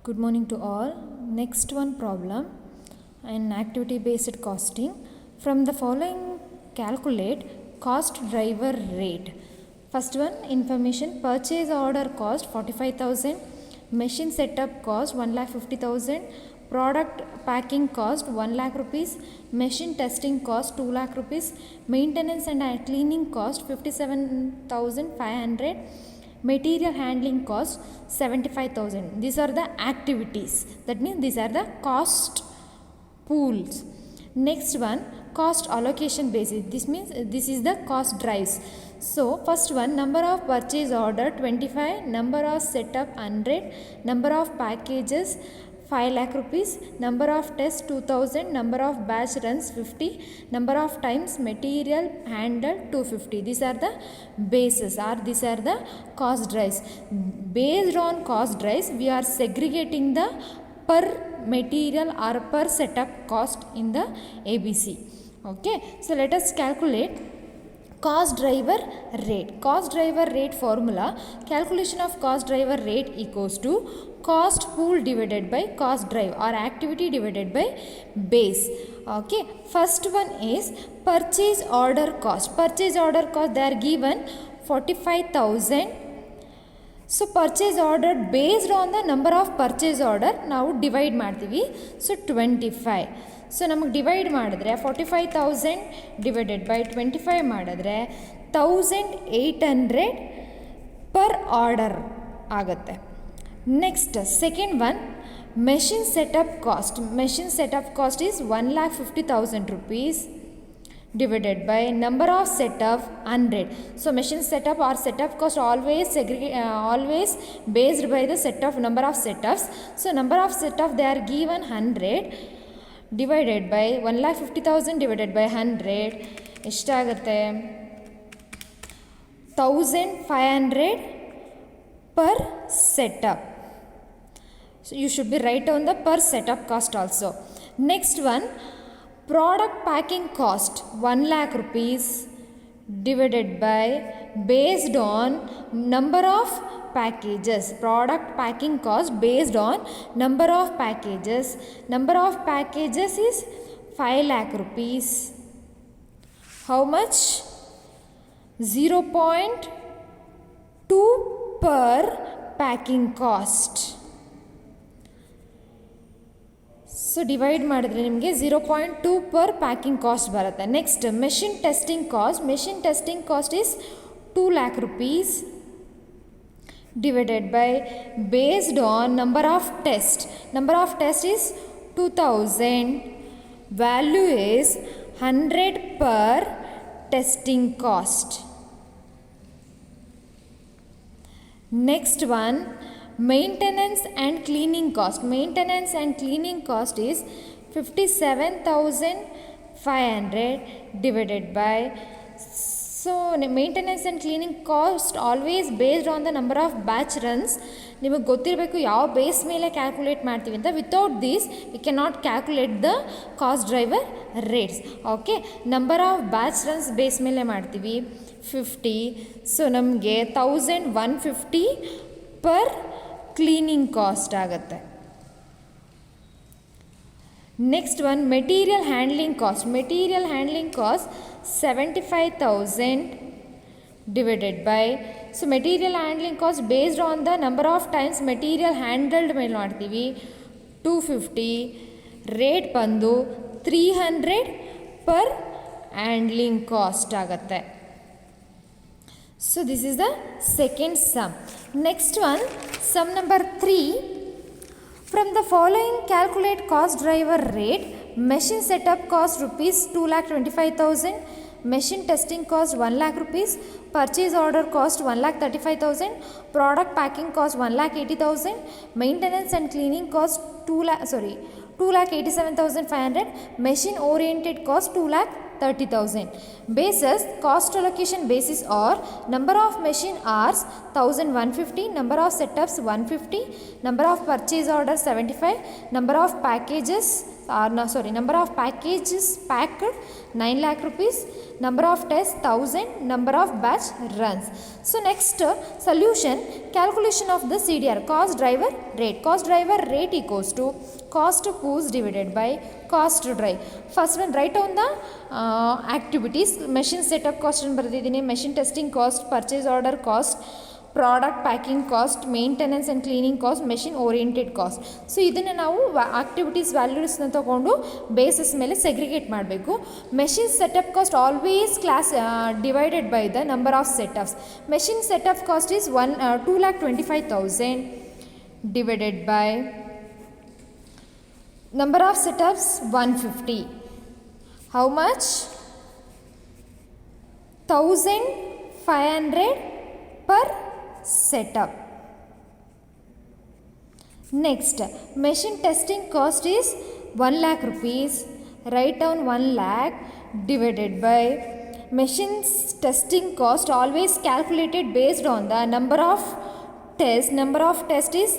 Good morning to all. Next one problem in activity based costing. From the following calculate cost driver rate. First one information, purchase order cost 45,000, machine setup cost 1,50,000, product packing cost 1 lakh rupees, machine testing cost 2 lakh rupees, maintenance and cleaning cost 57,500, material handling cost 75,000. These are the activities, that means these are the cost pools. Next one, cost allocation basis. This means this is the cost drives. So first one, number of purchase order 25, number of setup 100, number of packages 5 lakh rupees, number of tests 2000, number of batch runs 50, number of times material handled 250. These are the bases, or these are the cost drives. Based on cost drives, we are segregating the per material or per setup cost in the ABC. Okay, so let us calculate cost driver rate. Cost driver rate formula, calculation of cost driver rate equals to cost pool divided by cost drive, or activity divided by base. Okay, first one is purchase order cost. Purchase order cost, they are given 45,000. So purchase order based on the number of purchase order now divide ಮಾಡ್ತೀವಿ. So 25. So ನಮಗೆ divide ಮಾಡಿದ್ರೆ 45,000 divided by 25 ಮಾಡಿದ್ರೆ 1,800 per order ಆಗುತ್ತೆ. Next second one, machine setup cost. Machine setup cost is 1,50,000 rupees divided by number of setup 100. So machine setup or setup cost always always based by the set of number of setups. So number of setup they are given 100 divided by 1,50,000 divided by 100 ಎಷ್ಟಾಗುತ್ತೆ 1,500 per setup. So you should be write on the per setup cost also. Next one, product packing cost 1 lakh rupees divided by based on number of packages. Product packing cost based on number of packages. Number of packages is 5 lakh rupees. How much? 0.2 per packing cost. So divide ಮಾಡಿದ್ರೆ ನಿಮಗೆ 0.2 per packing cost ಬರುತ್ತೆ. Next machine testing cost. Machine testing cost is 2 lakh rupees divided by based on number of test. Number of test is 2000. Value is 100 per testing cost. Next one, maintenance and cleaning cost. Maintenance and cleaning cost is 57,500 divided by, so maintenance and cleaning cost always based on the number of batch runs. ನಿಮಗೆ ಗೊತ್ತಿರಬೇಕು ಯಾವ base ಮೇಲೆ calculate ಮಾಡ್ತೀವಿ ಅಂತ. Without this we can not calculate the cost driver rates. Okay, number of batch runs base ಮೇಲೆ ಮಾಡ್ತೀವಿ 50. So ನಮಗೆ 1,150 per cleaning cost ಆಗುತ್ತೆ. Next one, material handling cost. Material handling cost 75,000 divided by, so material handling cost based on the number of times material handled ಮೇಲೆ ಮಾಡ್ತೀವಿ 250. Rate ಬಂದು 300 per handling cost ಆಗುತ್ತೆ. So this is the second sum. Next one, sum number 3. From the following calculate cost driver rate. Machine setup cost rupees 2,25,000, machine testing cost 1 lakh rupees, purchase order cost 1,35,000, product packing cost 1,80,000, maintenance and cleaning cost 2,87,500, machine oriented cost 2,30,000. Basis, cost allocation basis or number of machine hours 1,150, number of setups 150, number of purchase order 75, number of packages number of packages packed 9 lakh rupees, number of tests 1000, number of batch runs. So next solution, calculation of the CDR, cost driver rate. Cost driver rate equals to cost pools divided by cost drive. First one, write down the activities. Machine setup cost and bardidini, machine testing cost, purchase order cost, product packing cost, maintenance and cleaning cost, machine oriented cost. So ಇದನ್ನು ನಾವು activities ವ್ಯಾಲ್ಯೂಸ್ನ ತೊಗೊಂಡು basis ಮೇಲೆ segregate ಮಾಡಬೇಕು. Machine setup cost always divided by the number of setups. Machine setup cost is 2,25,000 divided by number of setups 150. How much? 1,500 per setup. Next, machine testing cost is 1 lakh rupees. Write down 1 lakh divided by machine's testing cost always calculated based on the number of tests. Number of test is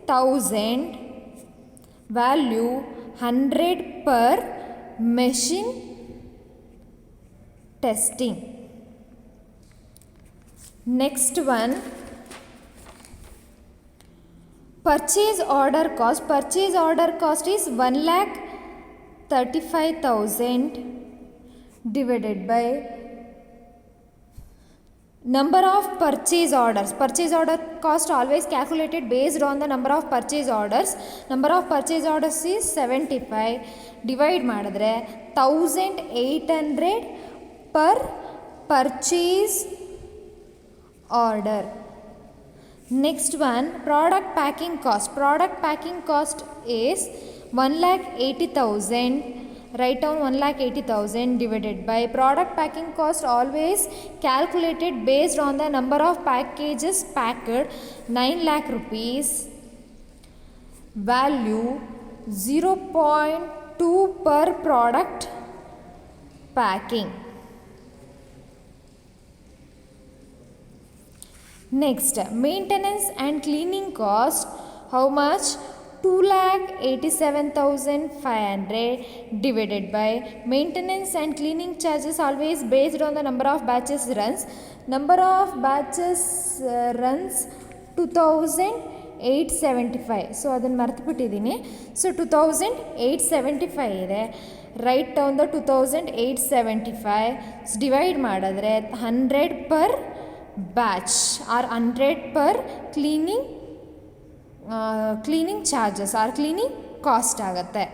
1000, value 100 per machine testing. Next one, purchase order cost. Purchase order cost is 1,35,000 divided by number of purchase orders. Purchase order cost always calculated based on the number of purchase orders. Number of purchase orders is 75. Divide ಮಾಡಿದ್ರೆ 1,800 per purchase order. Next one, product packing cost. Product packing cost is 1,80,000. Write down 1,80,000 divided by product packing cost always calculated based on the number of packages packed 9 lakh rupees, value 0.2 per product packing. Next, maintenance and cleaning cost. How much? 2,87,500 divided by maintenance and cleaning charges always based on the number of batches runs. Number of batches runs 2,875. So ಅದನ್ನು ಮರ್ತುಬಿಟ್ಟಿದ್ದೀನಿ. So 2,875 ಇದೆ. Write down the 2,875 divide ಮಾಡಿದ್ರೆ 100 per batch or 100 per cleaning charges or cleaning cost ಆಗುತ್ತೆ.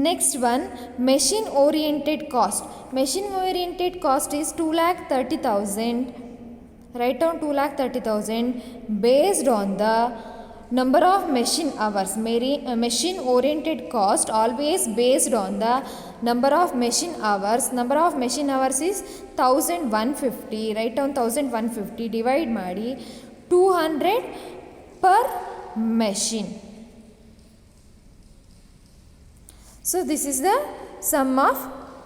Next one, machine oriented cost. Machine oriented cost is 2,30,000. Write down 2,30,000 based on the number of machine hours. Machine oriented cost always based on the number of machine hours. Number of machine hours is 1,150. Write down 1,150 divide ಮಾಡಿ 200 per machine. So this is the sum of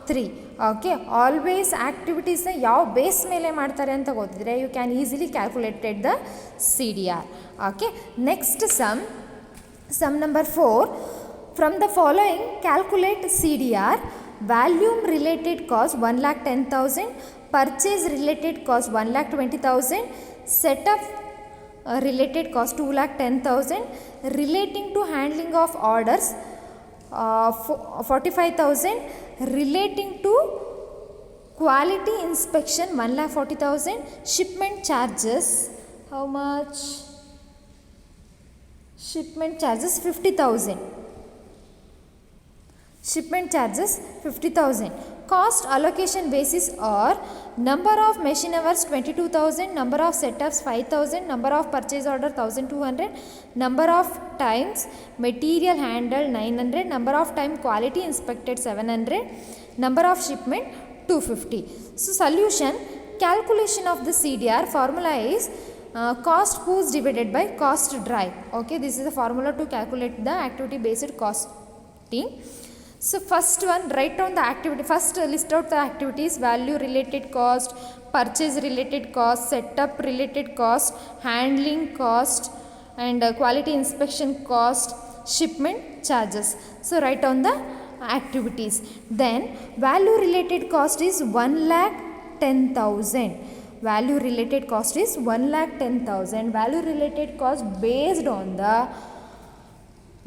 3. Okay, always activities ಯಾವ base ಮೇಲೆ ಮಾಡ್ತಾರೆ ಅಂತ ಗೊತ್ತಿದ್ರೆ you can easily calculate the CDR. Okay, next sum number 4. From the following, calculate CDR. Volume related cost 1,10,000, purchase related cost 1,20,000, setup related cost 2,10,000, relating to handling of orders 45,000, relating to quality inspection 1,40,000, shipment charges, how much? Shipment charges 50,000. Shipment charges 50,000. Cost allocation basis or number of machine hours 22,000, number of setups 5,000, number of purchase order 1,200, number of times material handled 900, number of time quality inspected 700, number of shipment 250. So solution, calculation of the CDR formula is cost pools divided by cost drive. Okay, this is the formula to calculate the activity based costing. So first one, write down the activity. First list out the activities: value related cost, purchase related cost, setup related cost, handling cost, and quality inspection cost, shipment charges. So write down the activities. Then value related cost is 1,10,000. Value related cost is 1,10,000. Value related cost based on the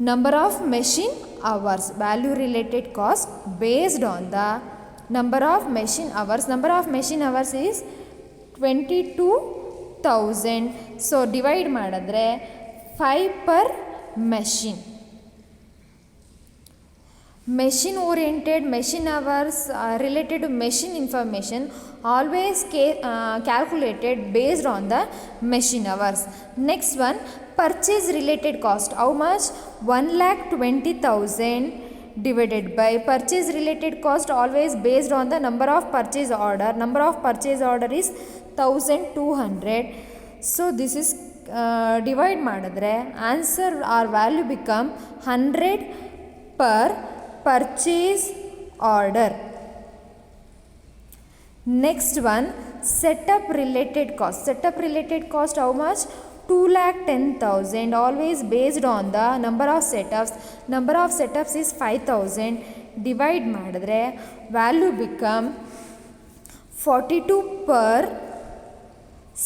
number of machine hours. Value related cost based on the number of machine hours. Number of machine hours is 22,000. So divide ಮಾಡಿದ್ರೆ 5 per machine. Machine oriented machine hours related to machine information always calculated based on the machine hours. Next one, purchase related cost. How much? 1,20,000 divided by purchase related cost always based on the number of purchase order. Number of purchase order is 1,200. So this is divide ಮಾಡಿದ್ರೆ answer or value become 100 per purchase order. Next one, setup related cost. Setup related cost how much? 2,10,000 always based on the number of setups. Number of setups is 5,000. Divide ಮಾಡಿದ್ರೆ value become 42 per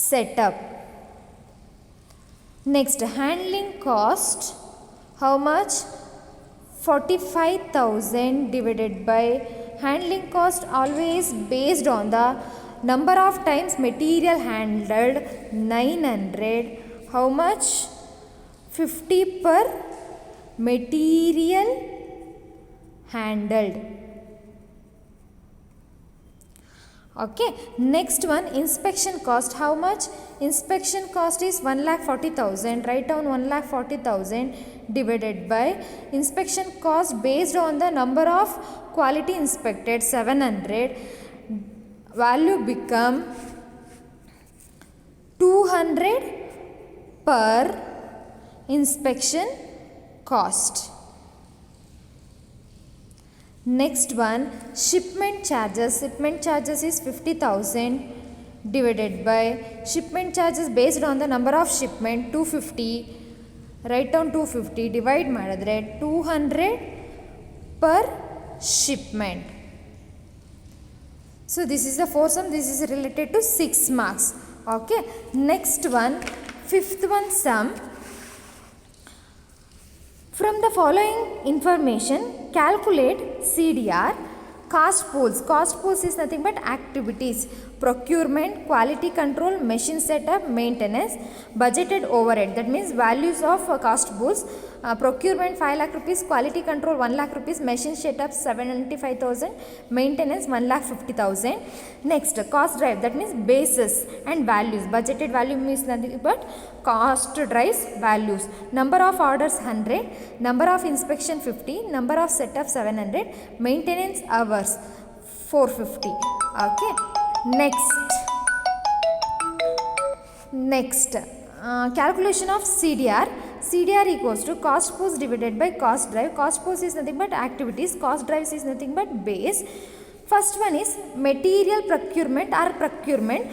setup. Next, handling cost how much? 45,000 divided by handling cost always based on the number of times material handled, 900. How much? 50 per material handled. Okay, next one, inspection cost how much? Inspection cost is 1,40,000. Write down 1,40,000 divided by inspection cost based on the number of quality inspected, 700. Value become 200 per inspection cost. Next one, shipment charges. Shipment charges is 50,000 divided by shipment charges based on the number of shipment, 250. Write down 250. Divide ಮಾಡಿದ್ರೆ 200 per shipment. So this is the fourth sum. This is related to 6 marks. Okay. Next one, fifth one sum. From the following information, calculate CDR, cost pools. Cost pools is nothing but activities: procurement, quality control, machine setup, maintenance, budgeted overhead. That means values of cost pools. Procurement 5 lakh rupees, quality control 1 lakh rupees, machine setup 75,000, maintenance 1,50,000. Next, cost drive. That means basis and values. Budgeted value means nothing but cost drives values. Number of orders 100, number of inspection 50, number of setup 700, maintenance hours 450. Okay. Next, calculation of CDR. CDR equals to cost pools divided by cost drive. Cost pools is nothing but activities. Cost drives is nothing but base. First one is material procurement or procurement.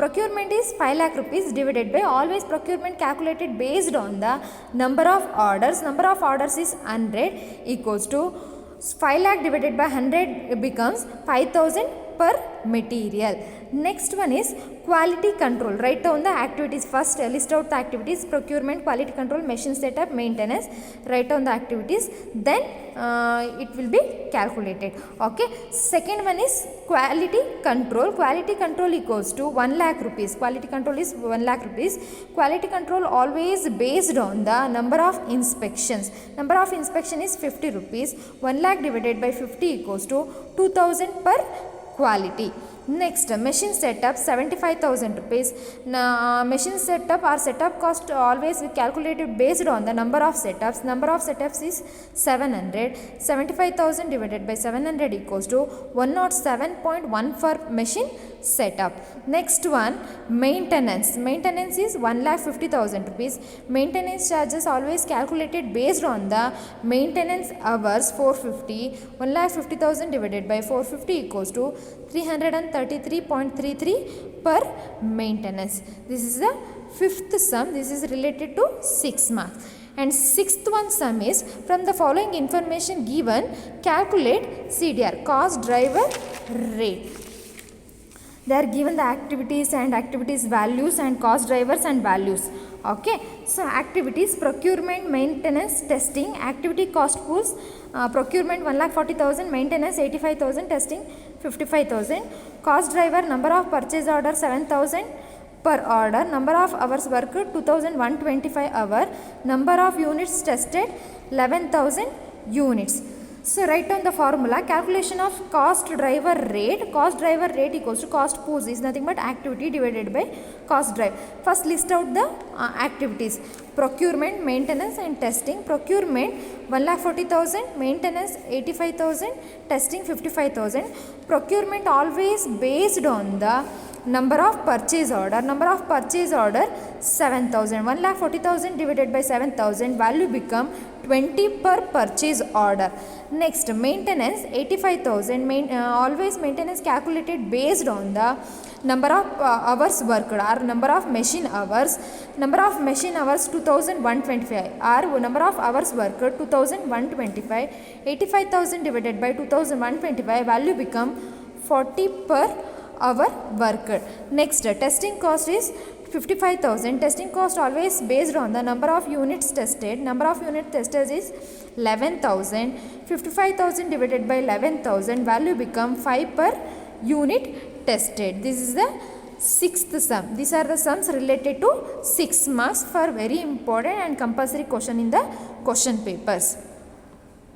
Procurement is 5 lakh rupees divided by always procurement calculated based on the number of orders. Number of orders is 100 equals to 5 lakh divided by 100 becomes 5,000 per material. Next one is quality control. Write down the activities. First list out the activities: procurement, quality control, machine setup, maintenance. Write down the activities, then it will be calculated. Okay. Second one is quality control. Quality control equals to 1 lakh rupees. Quality control is 1 lakh rupees. Quality control always based on the number of inspections. Number of inspection is 50 rupees. 1 lakh divided by 50 equals to 2,000 per quality. Next, machine setup 75,000 rupees. Machine setup or setup cost always calculated based on the number of setups. Number of setups is 700. 75,000 divided by 700 equals to 107.1 for machine setup. Next one, maintenance. Maintenance is 1,50,000 rupees. Maintenance charges always calculated based on the maintenance hours, 450. 1,50,000 divided by 450 equals to 333.33 per maintenance. This is the fifth sum. This is related to 6 marks. And sixth one sum is, from the following information given, calculate CDR, cost driver rate. They are given the activities and activities values and cost drivers and values. Okay, so activities: procurement, maintenance, testing. Activity cost pools: procurement 1,40,000, maintenance 85,000, testing 55,000. Cost driver: number of purchase order 7,000 per order, number of hours worked 2,125 hour, number of units tested 11,000 units. So write down the formula: calculation of cost driver rate. Cost driver rate equals to cost pools is nothing but activity divided by cost drive. First list out the activities: procurement, maintenance and testing. Procurement 1,40,000, maintenance 85,000, testing 55,000. Procurement always based on the number of purchase order. Number of purchase order 7,000. 1,40,000 divided by 7,000, value become 20 per purchase order. Next, maintenance 85,000. Always maintenance calculated based on the number of hours worked or number of machine hours. Number of machine hours 2,125 or number of hours worked 2,125. 85,000 divided by 2,125, value become 40 per hour worked. Next, testing cost is 55,000. Testing cost always based on the number of units tested. Number of unit tested is 11,000. 55,000 divided by 11,000, value become 5 per unit tested. This is the sixth sum. These are the sums related to 6 marks for very important and compulsory question in the question papers.